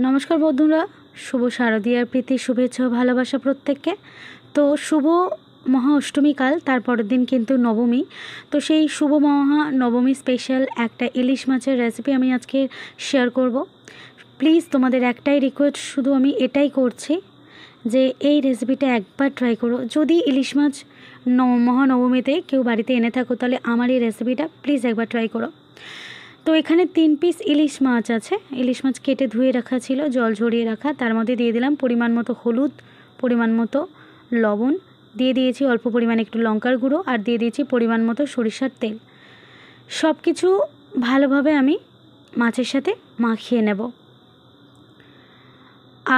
নমস্কার বন্ধুরা, শুভ শারদীয়ার প্রীতি শুভেচ্ছা ও ভালোবাসা প্রত্যেককে। তো শুভ মহা অষ্টমী কাল, তারপরের দিন কিন্তু নবমী। তো সেই শুভ মহা নবমী স্পেশাল একটা ইলিশ মাছের রেসিপি আমি আজকে শেয়ার করব। প্লিজ তোমাদের একটাই রিকোয়েস্ট, শুধু আমি এটাই করছি যে এই রেসিপিটা একবার ট্রাই করো। যদি ইলিশ মাছ মহানবমীতে কেউ বাড়িতে এনে থাকো, তাহলে আমার এই রেসিপিটা প্লিজ একবার ট্রাই করো। তো এখানে 3 পিস ইলিশ মাছ আছে। ইলিশ মাছ কেটে ধুয়ে রাখা ছিল, জল ঝরিয়ে রাখা। তার মধ্যে দিয়ে দিলাম পরিমাণ মতো হলুদ, পরিমাণ মতো লবণ, দিয়ে দিয়েছি অল্প পরিমাণে একটু লঙ্কার গুঁড়ো, আর দিয়ে দিয়েছি পরিমাণ মতো সরিষার তেল। সব কিছু ভালোভাবে আমি মাছের সাথে মাখিয়ে নেব।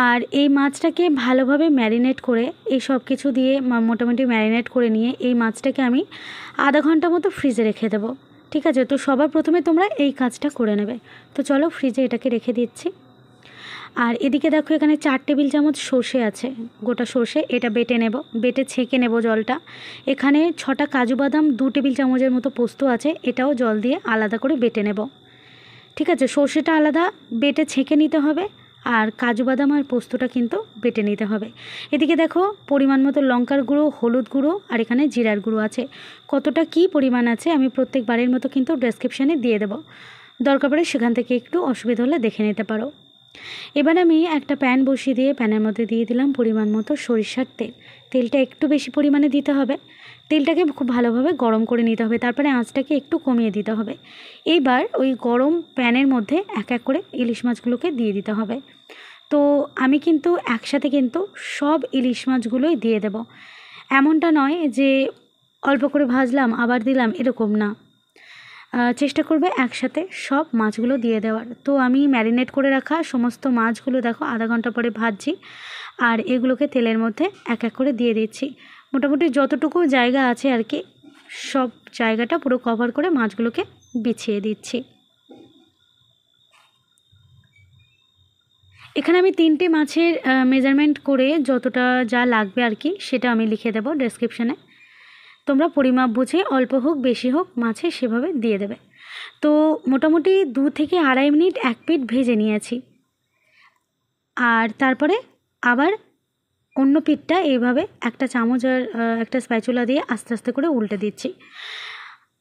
আর এই মাছটাকে ভালোভাবে ম্যারিনেট করে, এই সব কিছু দিয়ে মোটামুটি ম্যারিনেট করে নিয়ে এই মাছটাকে আমি আধা ঘন্টা মতো ফ্রিজে রেখে দেবো। ঠিক আছে, তো সবার প্রথমে তোমরা এই কাজটা করে নেবে। তো চলো ফ্রিজে এটাকে রেখে দিচ্ছি। আর এদিকে দেখো, এখানে 4 টেবিল চামচ সর্ষে আছে, গোটা সর্ষে। এটা বেটে নেব, বেটে ছেঁকে নেব জলটা। এখানে 6টা কাজু বাদাম, 2 টেবিল চামচের মতো পোস্ত আছে, এটাও জল দিয়ে আলাদা করে বেটে নেব। ঠিক আছে, সর্ষেটা আলাদা বেটে ছেঁকে নিতে হবে, আর কাজু বাদাম আর পোস্তটা কিন্তু বেটে নিতে হবে। এদিকে দেখো, পরিমাণ মতো লঙ্কার গুঁড়ো, হলুদ গুঁড়ো, আর এখানে জিরার গুঁড়ো আছে। কতটা কি পরিমাণ আছে আমি প্রত্যেকবারের মতো কিন্তু ডেসক্রিপশানে দিয়ে দেবো, দরকার পড়ে সেখান থেকে একটু অসুবিধা হলে দেখে নিতে পারো। এবার আমি একটা প্যান বসিয়ে দিয়ে প্যানের মধ্যে দিয়ে দিলাম পরিমাণ মতো সরিষার তেল। তেলটা একটু বেশি পরিমাণে দিতে হবে। তেলটাকে খুব ভালোভাবে গরম করে নিতে হবে, তারপরে আঁচটাকে একটু কমিয়ে দিতে হবে। এইবার ওই গরম প্যানের মধ্যে এক এক করে ইলিশ মাছগুলোকে দিয়ে দিতে হবে। তো আমি কিন্তু একসাথে কিন্তু সব ইলিশ মাছগুলোই দিয়ে দেব। এমনটা নয় যে অল্প করে ভাজলাম আবার দিলাম, এরকম না। চেষ্টা করবে একসাথে সব মাছগুলো দিয়ে দেওয়ার। তো আমি ম্যারিনেট করে রাখা সমস্ত মাছগুলো দেখো আধা ঘন্টা পরে ভাজছি, আর এগুলোকে তেলের মধ্যে এক এক করে দিয়ে দিচ্ছি। মোটামুটি যতটুকু জায়গা আছে আর কি, সব জায়গাটা পুরো কভার করে মাছগুলোকে বিছিয়ে দিচ্ছি। এখানে আমি 3টে মাছের মেজারমেন্ট করে যতটা যা লাগবে আর কি, সেটা আমি লিখে দেবো ডেসক্রিপশানে। তোমরা পরিমাপ বুঝে অল্প হোক বেশি হোক মাছে সেভাবে দিয়ে দেবে। তো মোটামুটি 2 থেকে আড়াই মিনিট এক পিঠ ভেজে নিয়েছি, আর তারপরে আবার অন্য পিঠটা এইভাবে একটা চামচ আর একটা স্প্যাচুলা দিয়ে আস্তে আস্তে করে উল্টে দিচ্ছি।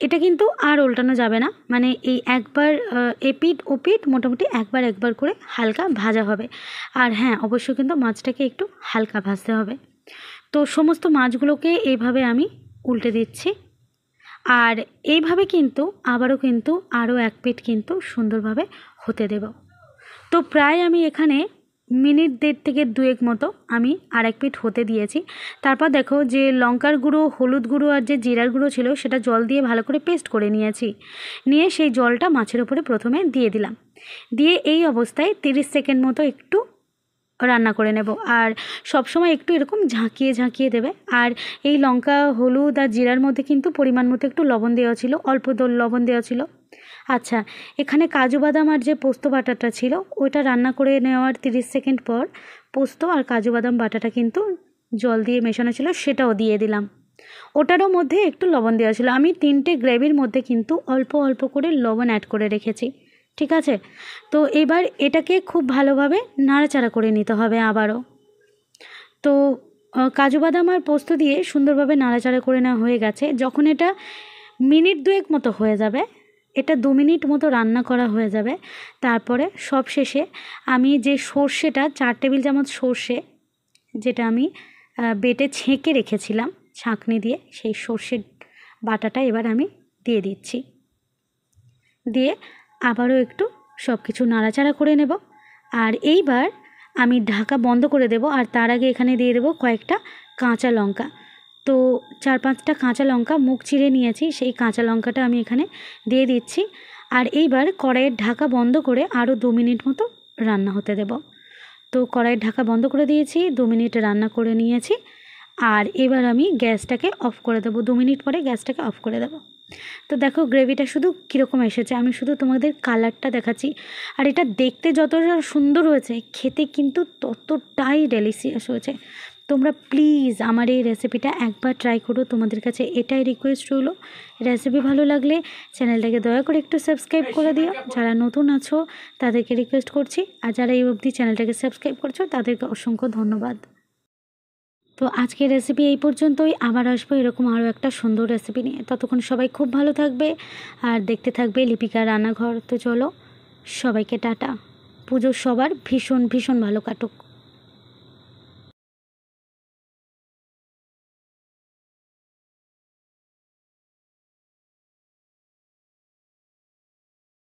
এটা কিন্তু আর উল্টানো যাবে না, মানে এই একবার এপিঠ ওপিঠ মোটামুটি একবার করে হালকা ভাজা হবে। আর হ্যাঁ, অবশ্যই কিন্তু মাছটাকে একটু হালকা ভাজতে হবে। তো সমস্ত মাছগুলোকে এইভাবে আমি উল্টে দিচ্ছি, আর এইভাবে কিন্তু আবারও কিন্তু আরও এক পিঠ কিন্তু সুন্দরভাবে হতে দেব। তো প্রায় আমি এখানে মিনিট 1.5 থেকে 2 মতো আমি আর এক পিঠ হতে দিয়েছি। তারপর দেখো, যে লঙ্কার গুঁড়ো, হলুদ গুঁড়ো আর যে জিরার গুঁড়ো ছিল, সেটা জল দিয়ে ভালো করে পেস্ট করে নিয়েছি। নিয়ে সেই জলটা মাছের ওপরে প্রথমে দিয়ে দিলাম, দিয়ে এই অবস্থায় 30 সেকেন্ড মতো একটু রান্না করে নেব। আর সব সময় একটু এরকম ঝাঁকিয়ে দেবে। আর এই লঙ্কা, হলুদ আর জিরার মধ্যে কিন্তু পরিমাণ মতো একটু লবণ দেওয়া ছিল, অল্প লবণ দেওয়া ছিল। আচ্ছা, এখানে কাজু বাদাম আর যে পোস্ত বাটাটা ছিল, ওইটা রান্না করে নেওয়ার 30 সেকেন্ড পর পোস্ত আর কাজু বাদাম বাটাটা কিন্তু জল দিয়ে মেশানো ছিল, সেটাও দিয়ে দিলাম। ওটারও মধ্যে একটু লবণ দেওয়া ছিল। আমি 3টে গ্রেভির মধ্যে কিন্তু অল্প অল্প করে লবণ অ্যাড করে রেখেছি। ঠিক আছে, তো এবার এটাকে খুব ভালোভাবে নাড়াচাড়া করে নিতে হবে আবারও। তো কাজু বাদাম আর পোস্ত দিয়ে সুন্দরভাবে নাড়াচাড়া করে নেওয়া হয়ে গেছে। যখন এটা মিনিট 2 মতো হয়ে যাবে, এটা 2 মিনিট মতো রান্না করা হয়ে যাবে, তারপরে সব শেষে আমি যে সর্ষেটা 4 টেবিল চামচ সর্ষে, যেটা আমি বেটে ছেঁকে রেখেছিলাম ছাঁকনি দিয়ে, সেই সর্ষের বাটাটা এবার আমি দিয়ে দিচ্ছি। দিয়ে আবারও একটু সব কিছু নাড়াচাড়া করে নেব। আর এইবার আমি ঢাকা বন্ধ করে দেব। আর তার আগে এখানে দিয়ে দেবো কয়েকটা কাঁচা লঙ্কা। তো 4-5টা কাঁচা লঙ্কা মুখ চিরে নিয়েছি, সেই কাঁচা লঙ্কাটা আমি এখানে দিয়ে দিচ্ছি। আর এইবার কড়াইয়ের ঢাকা বন্ধ করে আরও 2 মিনিট মতো রান্না হতে দেব। তো কড়াইয়ের ঢাকা বন্ধ করে দিয়েছি, 2 মিনিট রান্না করে নিয়েছি। আর এবার আমি গ্যাসটাকে অফ করে দেবো, 2 মিনিট পরে গ্যাসটাকে অফ করে দেবো। তো দেখো গ্রেভিটা শুধু কীরকম এসেছে, আমি শুধু তোমাদের কালারটা দেখাচ্ছি। আর এটা দেখতে যতটা সুন্দর হয়েছে, খেতে কিন্তু ততটাই ডেলিশিয়াস হয়েছে। তোমরা প্লিজ আমার এই রেসিপিটা একবার ট্রাই করো, তোমাদের কাছে এটাই রিকোয়েস্ট রইলো। রেসিপি ভালো লাগলে চ্যানেলটাকে দয়া করে একটু সাবস্ক্রাইব করে দিও। যারা নতুন আছো তাদেরকে রিকোয়েস্ট করছি, আর যারা এই অবধি চ্যানেলটাকে সাবস্ক্রাইব করছো তাদেরকে অসংখ্য ধন্যবাদ। তো আজকের রেসিপি এই পর্যন্তই, আবার আসবো এরকম আরও একটা সুন্দর রেসিপি নিয়ে। ততক্ষণ সবাই খুব ভালো থাকবে আর দেখতে থাকবে লিপিকার রান্নাঘর। তো চলো, সবাইকে টাটা। পুজো সবার ভীষণ ভীষণ ভালো কাটুক।